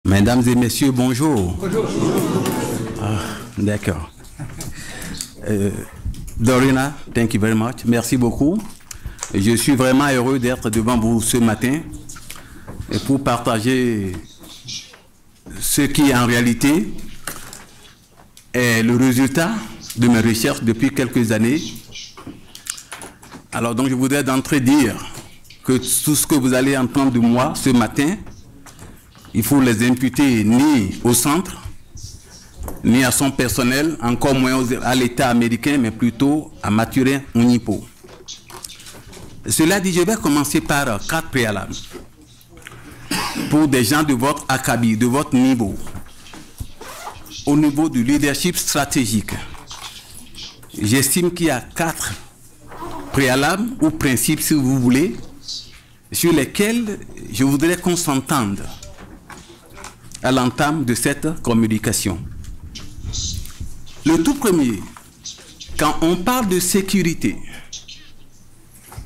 Mesdames et messieurs, bonjour. Bonjour. Ah, d'accord. Dorina, thank you very much. Merci beaucoup. Je suis vraiment heureux d'être devant vous ce matin et pour partager ce qui en réalité est le résultat de mes recherches depuis quelques années. Alors donc je voudrais d'entrée dire que tout ce que vous allez entendre de moi ce matin, il faut les imputer ni au centre, ni à son personnel, encore moins à l'État américain, mais plutôt à Mathurin Unipo. Cela dit, je vais commencer par 4 préalables. Pour des gens de votre acabit, de votre niveau, au niveau du leadership stratégique, j'estime qu'il y a 4 préalables ou principes, si vous voulez, sur lesquels je voudrais qu'on s'entende à l'entame de cette communication. Le tout premier, quand on parle de sécurité,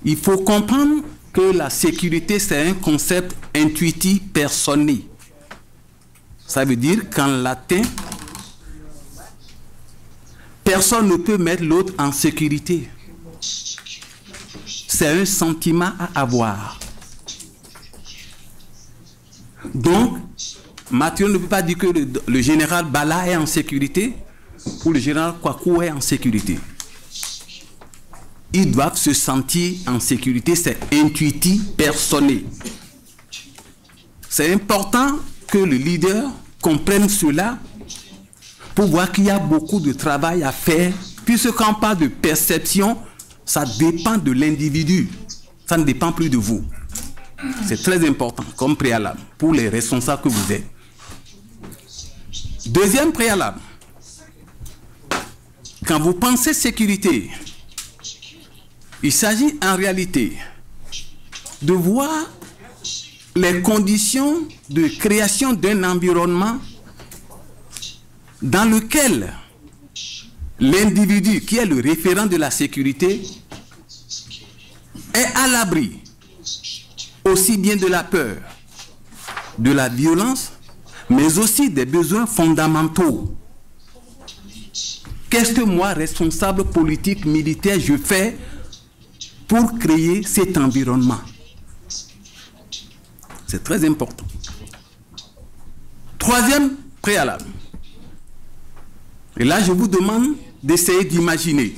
il faut comprendre que la sécurité, c'est un concept intuitif personné. Ça veut dire qu'en latin, personne ne peut mettre l'autre en sécurité. C'est un sentiment à avoir. Donc, Mathieu ne peut pas dire que le général Bala est en sécurité ou le général Kwaku est en sécurité. Ils doivent se sentir en sécurité, c'est intuitif, personné. C'est important que le leader comprenne cela pour voir qu'il y a beaucoup de travail à faire, puisque quand on parle de perception, ça dépend de l'individu, ça ne dépend plus de vous. C'est très important comme préalable pour les responsables que vous êtes. Deuxième préalable, quand vous pensez sécurité, il s'agit en réalité de voir les conditions de création d'un environnement dans lequel l'individu qui est le référent de la sécurité est à l'abri aussi bien de la peur, de la violence, mais aussi des besoins fondamentaux. Qu'est-ce que moi, responsable politique, militaire, je fais pour créer cet environnement? C'est très important. Troisième préalable. Et là, je vous demande d'essayer d'imaginer.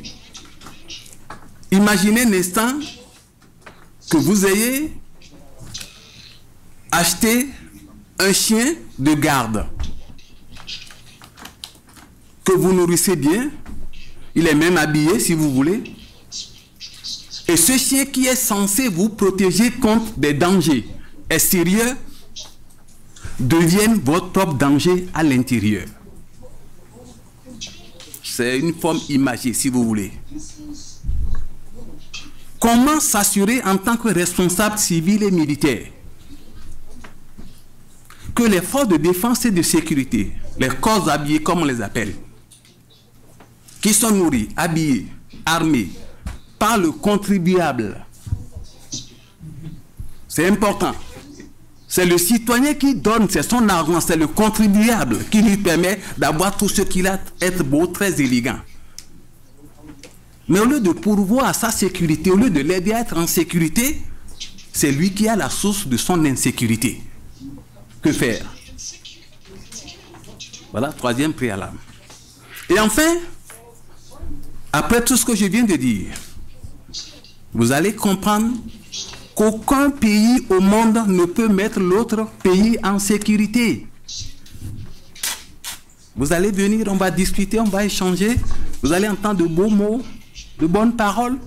Imaginez un instant que vous ayez acheté un chien de garde que vous nourrissez bien, il est même habillé si vous voulez, et ce chien qui est censé vous protéger contre des dangers extérieurs devienne votre propre danger à l'intérieur. C'est une forme imagée si vous voulez. Comment s'assurer en tant que responsable civil et militaire que les forces de défense et de sécurité, les corps habillés comme on les appelle, qui sont nourris, habillés, armés par le contribuable, c'est important. C'est le citoyen qui donne, c'est son argent, c'est le contribuable qui lui permet d'avoir tout ce qu'il a, être beau, très élégant. Mais au lieu de pourvoir à sa sécurité, au lieu de l'aider à être en sécurité, c'est lui qui a la source de son insécurité. Que faire? Voilà, troisième préalable. Et enfin, après tout ce que je viens de dire, vous allez comprendre qu'aucun pays au monde ne peut mettre l'autre pays en sécurité. Vous allez venir, on va discuter, on va échanger, vous allez entendre de beaux mots, de bonnes paroles,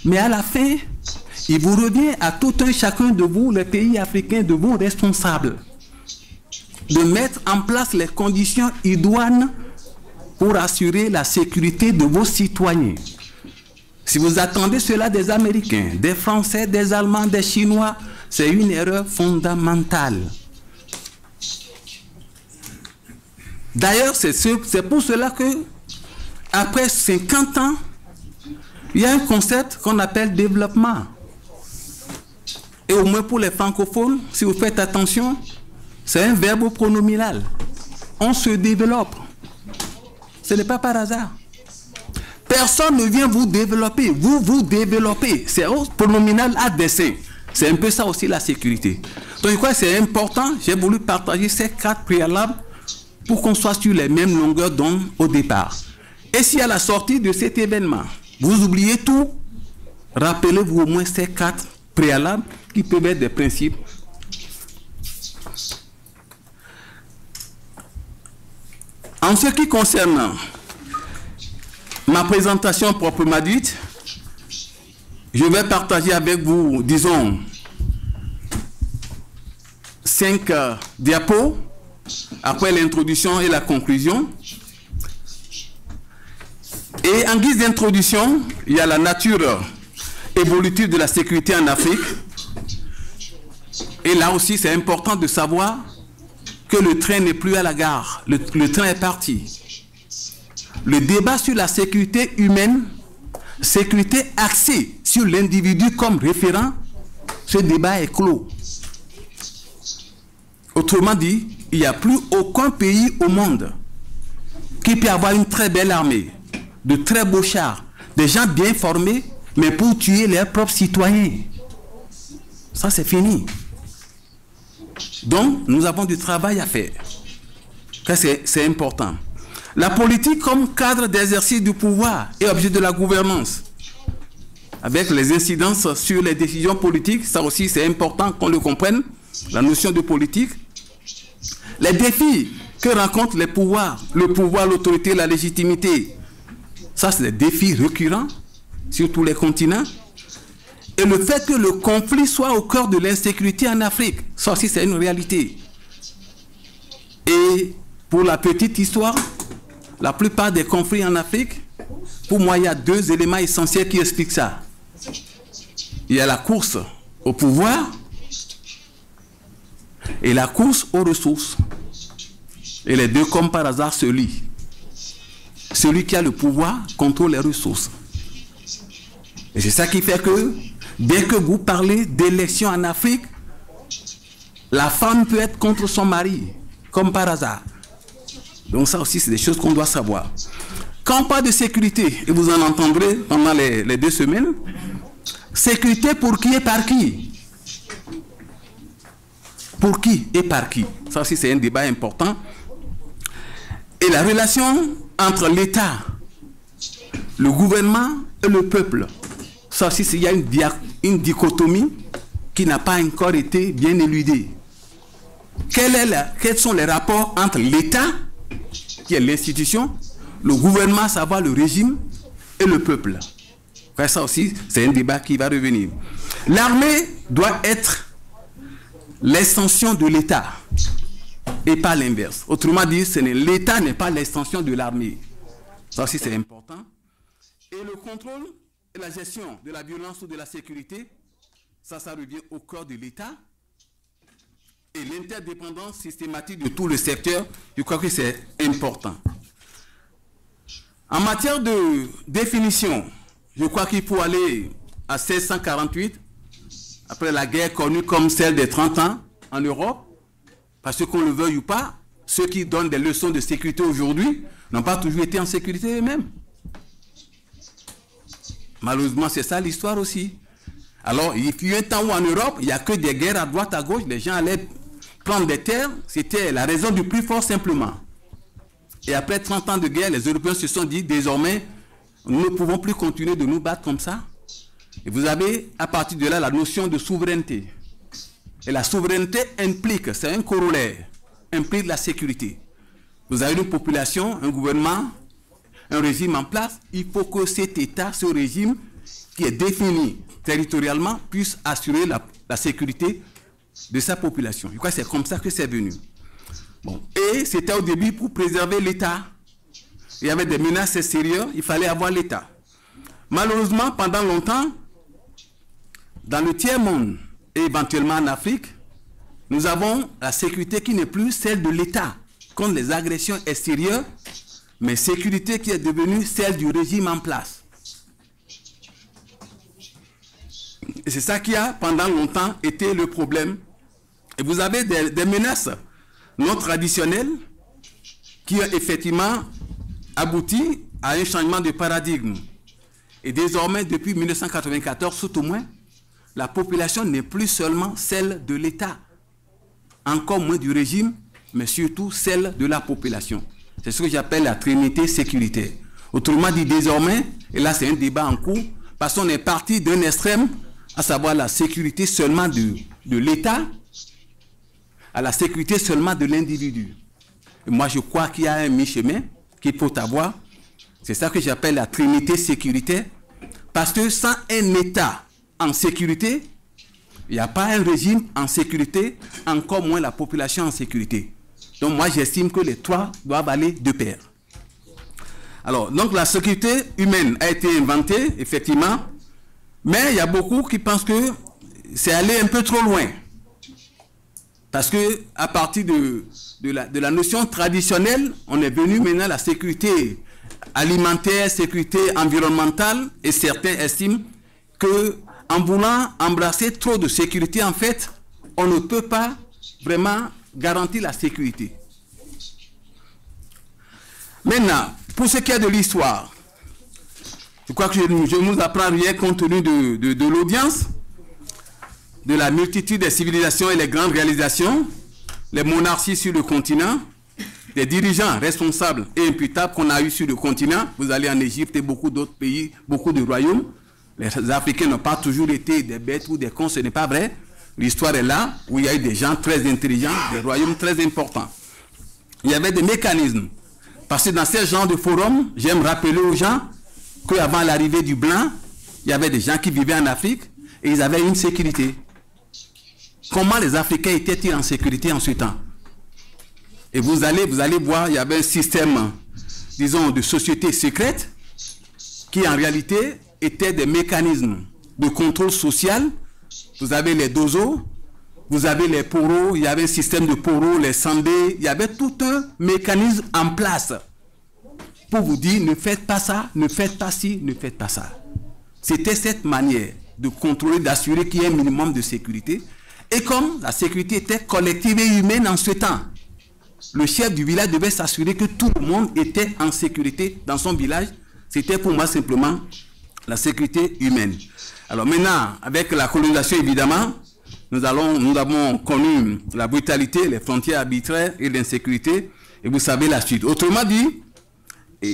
mais à la fin, il vous revient à tout un chacun de vous, les pays africains, de vos responsables, de mettre en place les conditions idoines pour assurer la sécurité de vos citoyens. Si vous attendez cela des Américains, des Français, des Allemands, des Chinois, c'est une erreur fondamentale. D'ailleurs, c'est pour cela que, après 50 ans, il y a un concept qu'on appelle développement. Et au moins pour les francophones, si vous faites attention, C'est un verbe pronominal. On se développe. Ce n'est pas par hasard. Personne ne vient vous développer. Vous vous développez. C'est un pronominal à dessein. C'est un peu ça aussi la sécurité. Donc je crois que c'est important. J'ai voulu partager ces 4 préalables pour qu'on soit sur les mêmes longueurs d'onde au départ. Et si à la sortie de cet événement, vous oubliez tout, rappelez-vous au moins ces 4 préalables qui peuvent être des principes. En ce qui concerne ma présentation proprement dite, je vais partager avec vous, disons, 5 diapos, après l'introduction et la conclusion. Et en guise d'introduction, il y a la nature évolutive de la sécurité en Afrique. Et là aussi, c'est important de savoir que le train n'est plus à la gare. Le train est parti. Le débat sur la sécurité humaine, sécurité axée sur l'individu comme référent, ce débat est clos. Autrement dit, il n'y a plus aucun pays au monde qui peut avoir une très belle armée, de très beaux chars, des gens bien formés, mais pour tuer leurs propres citoyens. Ça, c'est fini. Donc, nous avons du travail à faire. C'est important. La politique comme cadre d'exercice du pouvoir est objet de la gouvernance. Avec les incidences sur les décisions politiques, ça aussi c'est important qu'on le comprenne, la notion de politique. Les défis que rencontrent les pouvoirs, le pouvoir, l'autorité, la légitimité, ça c'est des défis récurrents sur tous les continents. Et le fait que le conflit soit au cœur de l'insécurité en Afrique, ça aussi c'est une réalité. Et pour la petite histoire, la plupart des conflits en Afrique, pour moi il y a 2 éléments essentiels qui expliquent ça. Il y a la course au pouvoir et la course aux ressources. Et les deux, comme par hasard, se lient. Celui qui a le pouvoir contrôle les ressources. Et c'est ça qui fait que, dès que vous parlez d'élections en Afrique, la femme peut être contre son mari, comme par hasard. Donc ça aussi, c'est des choses qu'on doit savoir. Quand on parle de sécurité, et vous en entendrez pendant les 2 semaines, sécurité pour qui et par qui? Pour qui et par qui? Ça aussi, c'est un débat important. Et la relation entre l'État, le gouvernement et le peuple. Ça aussi, il y a une dichotomie qui n'a pas encore été bien éludée. Quels sont les rapports entre l'État, qui est l'institution, le gouvernement, à savoir le régime, et le peuple? Ça aussi, c'est un débat qui va revenir. L'armée doit être l'extension de l'État et pas l'inverse. Autrement dit, l'État n'est pas l'extension de l'armée. Ça aussi, c'est important. Et le contrôle et la gestion de la violence ou de la sécurité, ça revient au cœur de l'État. Et l'interdépendance systématique de tout le secteur, je crois que c'est important. En matière de définition, je crois qu'il faut aller à 1648, après la guerre connue comme celle des 30 ans en Europe, parce que qu'on le veuille ou pas, ceux qui donnent des leçons de sécurité aujourd'hui n'ont pas toujours été en sécurité eux-mêmes. Malheureusement, c'est ça l'histoire aussi. Alors, il y a eu un temps où en Europe, il n'y a que des guerres à droite, à gauche, les gens allaient prendre des terres, c'était la raison du plus fort simplement. Et après 30 ans de guerre, les Européens se sont dit, désormais, nous ne pouvons plus continuer de nous battre comme ça. Et vous avez, à partir de là, la notion de souveraineté. Et la souveraineté implique, c'est un corollaire, implique la sécurité. Vous avez une population, un gouvernement, un régime en place. Il faut que cet État, ce régime, qui est défini territorialement, puisse assurer la sécurité de sa population. Je crois que c'est comme ça que c'est venu. Bon. Et c'était au début pour préserver l'État. Il y avait des menaces extérieures, il fallait avoir l'État. Malheureusement, pendant longtemps, dans le tiers-monde et éventuellement en Afrique, nous avons la sécurité qui n'est plus celle de l'État contre les agressions extérieures, mais sécurité qui est devenue celle du régime en place. Et c'est ça qui a pendant longtemps été le problème. Et vous avez des menaces non traditionnels qui ont effectivement abouti à un changement de paradigme. Et désormais, depuis 1994, tout au moins, la population n'est plus seulement celle de l'État, encore moins du régime, mais surtout celle de la population. C'est ce que j'appelle la trinité sécuritaire. Autrement dit, désormais, et là c'est un débat en cours, parce qu'on est parti d'un extrême, à savoir la sécurité seulement de l'État, à la sécurité seulement de l'individu. Et moi, je crois qu'il y a un mi-chemin qu'il faut avoir. C'est ça que j'appelle la trinité sécuritaire. Parce que sans un État en sécurité, il n'y a pas un régime en sécurité, encore moins la population en sécurité. Donc moi, j'estime que les trois doivent aller de pair. Alors, donc la sécurité humaine a été inventée, effectivement, mais il y a beaucoup qui pensent que c'est aller un peu trop loin. Parce que à partir de la notion traditionnelle, on est venu maintenant à la sécurité alimentaire, sécurité environnementale, et certains estiment que en voulant embrasser trop de sécurité, en fait, on ne peut pas vraiment garantir la sécurité. Maintenant, pour ce qui est de l'histoire, je crois que je ne vous apprends rien compte tenu de l'audience, de la multitude des civilisations et les grandes réalisations, les monarchies sur le continent, les dirigeants responsables et imputables qu'on a eu sur le continent. Vous allez en Égypte et beaucoup d'autres pays, beaucoup de royaumes. Les Africains n'ont pas toujours été des bêtes ou des cons, ce n'est pas vrai. L'histoire est là, où il y a eu des gens très intelligents, des royaumes très importants. Il y avait des mécanismes. Parce que dans ce genre de forum, j'aime rappeler aux gens qu'avant l'arrivée du blanc, il y avait des gens qui vivaient en Afrique et ils avaient une sécurité. Comment les Africains étaient-ils en sécurité en ce temps? Et vous allez voir, il y avait un système, disons, de société secrète qui en réalité étaient des mécanismes de contrôle social. Vous avez les dozos, vous avez les poros, il y avait un système de poros, les sandés, il y avait tout un mécanisme en place pour vous dire ne faites pas ça, ne faites pas ci, ne faites pas ça. C'était cette manière de contrôler, d'assurer qu'il y ait un minimum de sécurité. Et comme la sécurité était collective et humaine en ce temps, le chef du village devait s'assurer que tout le monde était en sécurité dans son village. C'était pour moi simplement la sécurité humaine. Alors maintenant, avec la colonisation évidemment, nous avons connu la brutalité, les frontières arbitraires et l'insécurité, et vous savez la suite. Autrement dit,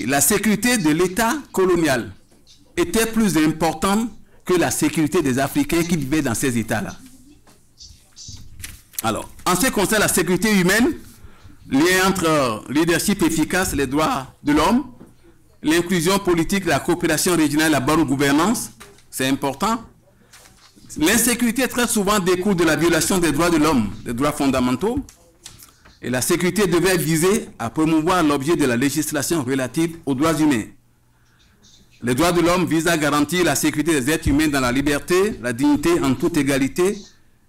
la sécurité de l'État colonial était plus importante que la sécurité des Africains qui vivaient dans ces États-là. Alors, en ce qui concerne la sécurité humaine, lien entre leadership efficace, les droits de l'homme, l'inclusion politique, la coopération régionale, la bonne gouvernance, c'est important. L'insécurité très souvent découle de la violation des droits de l'homme, des droits fondamentaux. Et la sécurité devait viser à promouvoir l'objet de la législation relative aux droits humains. Les droits de l'homme visent à garantir la sécurité des êtres humains dans la liberté, la dignité en toute égalité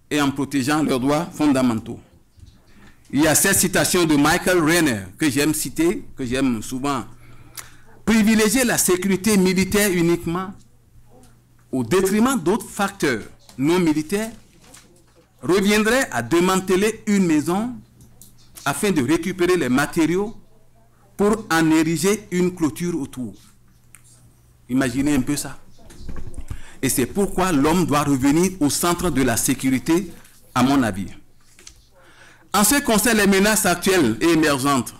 et en protégeant leurs droits fondamentaux. Il y a cette citation de Michael Renner que j'aime citer, que j'aime souvent. Privilégier la sécurité militaire uniquement au détriment d'autres facteurs non militaires reviendrait à démanteler une maison afin de récupérer les matériaux pour en ériger une clôture autour. Imaginez un peu ça. Et c'est pourquoi l'homme doit revenir au centre de la sécurité, à mon avis. En ce qui concerne les menaces actuelles et émergentes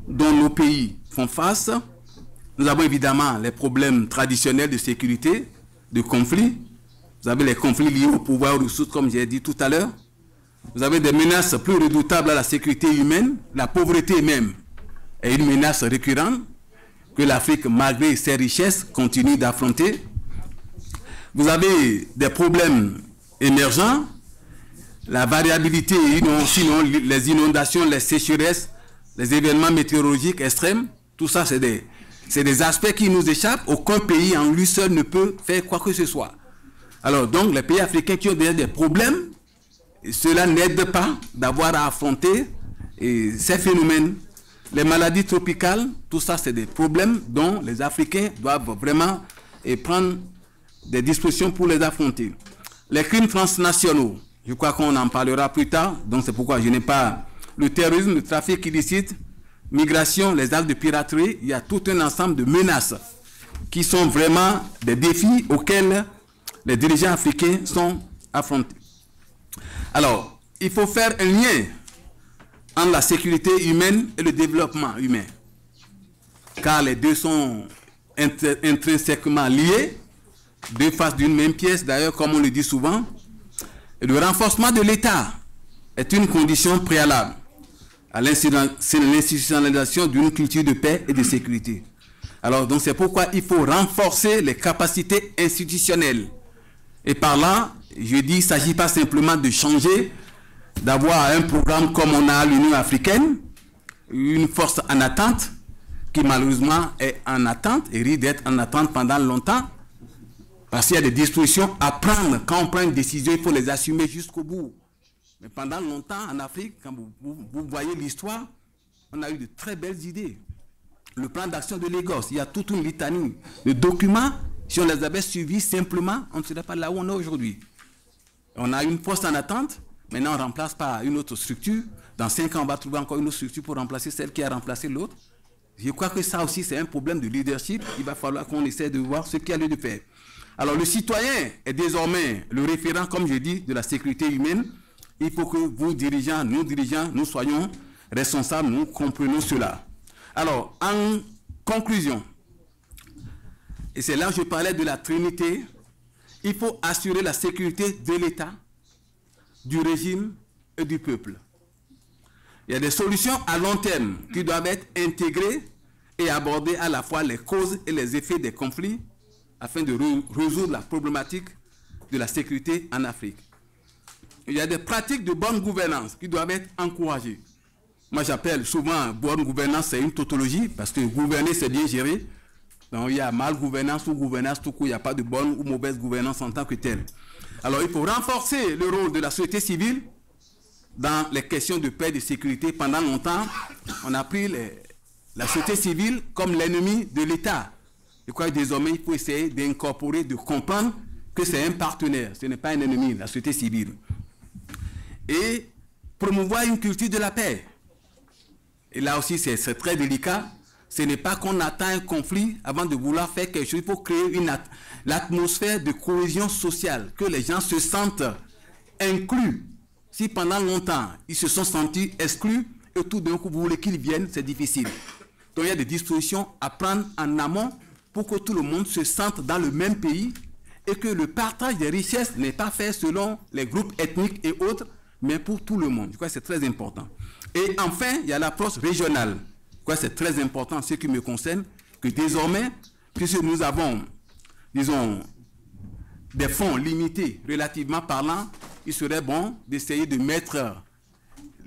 dont nos pays font face, nous avons évidemment les problèmes traditionnels de sécurité, de conflits. Vous avez les conflits liés au pouvoir, aux ressources, comme j'ai dit tout à l'heure. Vous avez des menaces plus redoutables à la sécurité humaine. La pauvreté même est une menace récurrente que l'Afrique, malgré ses richesses, continue d'affronter. Vous avez des problèmes émergents, la variabilité, sinon les inondations, les sécheresses, les événements météorologiques extrêmes, tout ça c'est des aspects qui nous échappent. Aucun pays en lui seul ne peut faire quoi que ce soit. Alors donc les pays africains qui ont déjà des problèmes, cela n'aide pas d'avoir à affronter ces phénomènes. Les maladies tropicales, tout ça c'est des problèmes dont les Africains doivent vraiment prendre des dispositions pour les affronter. Les crimes transnationaux, je crois qu'on en parlera plus tard, donc c'est pourquoi je n'ai pas le terrorisme, le trafic illicite, migration, les actes de piraterie, il y a tout un ensemble de menaces qui sont vraiment des défis auxquels les dirigeants africains sont affrontés. Alors, il faut faire un lien entre la sécurité humaine et le développement humain, car les deux sont intrinsèquement liés, deux faces d'une même pièce, d'ailleurs, comme on le dit souvent. Et le renforcement de l'État est une condition préalable à l'institutionnalisation d'une culture de paix et de sécurité. Alors, donc c'est pourquoi il faut renforcer les capacités institutionnelles. Et par là, je dis, il ne s'agit pas simplement de changer, d'avoir un programme comme on a à l'Union africaine, une force en attente, qui malheureusement est en attente et risque d'être en attente pendant longtemps, parce qu'il y a des dispositions à prendre. Quand on prend une décision, il faut les assumer jusqu'au bout. Mais pendant longtemps, en Afrique, quand vous voyez l'histoire, on a eu de très belles idées. Le plan d'action de Lagos, il y a toute une litanie de documents. Si on les avait suivis simplement, on ne serait pas là où on est aujourd'hui. On a une poste en attente, maintenant on remplace par une autre structure. Dans 5 ans, on va trouver encore une autre structure pour remplacer celle qui a remplacé l'autre. Je crois que ça aussi, c'est un problème de leadership. Il va falloir qu'on essaie de voir ce qu'il y a lieu de faire. Alors, le citoyen est désormais le référent, comme je dis, de la sécurité humaine. Il faut que vous, dirigeants, nous soyons responsables, nous comprenons cela. Alors, en conclusion, et c'est là que je parlais de la Trinité, il faut assurer la sécurité de l'État, du régime et du peuple. Il y a des solutions à long terme qui doivent être intégrées et aborder à la fois les causes et les effets des conflits afin de résoudre la problématique de la sécurité en Afrique. Il y a des pratiques de bonne gouvernance qui doivent être encouragées. Moi, j'appelle souvent bonne gouvernance, c'est une tautologie, parce que gouverner, c'est bien gérer. Donc, il y a mal gouvernance ou gouvernance tout court, il n'y a pas de bonne ou mauvaise gouvernance en tant que telle. Alors, il faut renforcer le rôle de la société civile dans les questions de paix et de sécurité. Pendant longtemps, on a pris la société civile comme l'ennemi de l'État. Je crois que désormais, il faut essayer d'incorporer, de comprendre que c'est un partenaire, ce n'est pas un ennemi, la société civile. Et promouvoir une culture de la paix. Et là aussi, c'est très délicat. Ce n'est pas qu'on attend un conflit avant de vouloir faire quelque chose. Il faut créer l'atmosphère de cohésion sociale, que les gens se sentent inclus. Si pendant longtemps, ils se sont sentis exclus, et tout d'un coup, vous voulez qu'ils viennent, c'est difficile. Donc, il y a des dispositions à prendre en amont pour que tout le monde se sente dans le même pays et que le partage des richesses n'est pas fait selon les groupes ethniques et autres, mais pour tout le monde. Je crois que c'est très important. Et enfin, il y a l'approche régionale. Je crois que c'est très important, ce qui me concerne, que désormais, puisque nous avons, disons, des fonds limités, relativement parlant, il serait bon d'essayer de mettre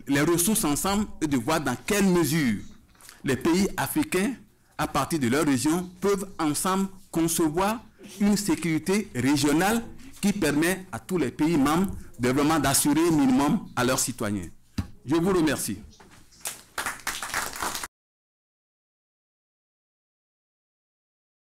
les ressources ensemble et de voir dans quelle mesure les pays africains, à partir de leur région, peuvent ensemble concevoir une sécurité régionale qui permet à tous les pays membres de vraiment d'assurer un minimum à leurs citoyens. Je vous remercie.